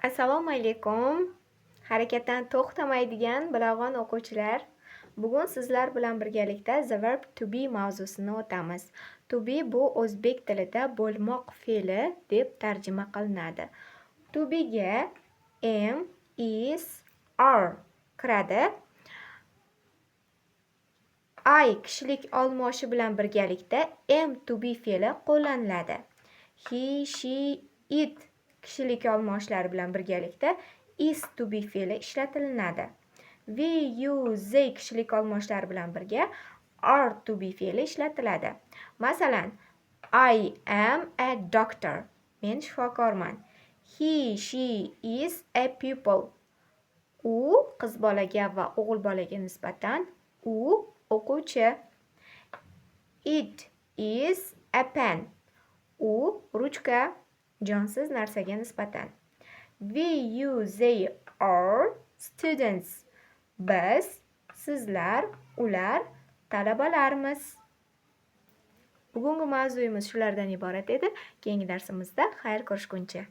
Assalomu alaykum. Harakatdan to'xtamaydigan bilag'on o'quvchilar. Bugun sizlar bilan birgalikda the verb to be mavzusini o'tamiz. To be bu o'zbek tilida bo'lmoq fe'li deb tarjima qilinadi. To be ga am, is, are kiradi. I kishilik olmoshi bilan birgalikda am to be fe'li qo'llaniladi. He, she, it kishilik olmoshlari bilan birgalikda is to be fe'li ishlatilinadi. We, you, they kishilik olmoshlari bilan birga are to be fe'li ishlatiladi. Masalan, I am a doctor. Men shifokorman. He, she is a pupil. U qiz bolaga va o'g'il bolaga nisbatan u o'quvchi. It is a pen. U ruchka, jonsiz narsaga nisbatan. We, you, they are students. Biz, sizlar, ular talabalarmiz. Bugungi mavzuyimiz shulardan iborat edi. Keyingi darsimizda xayr ko'rishguncha.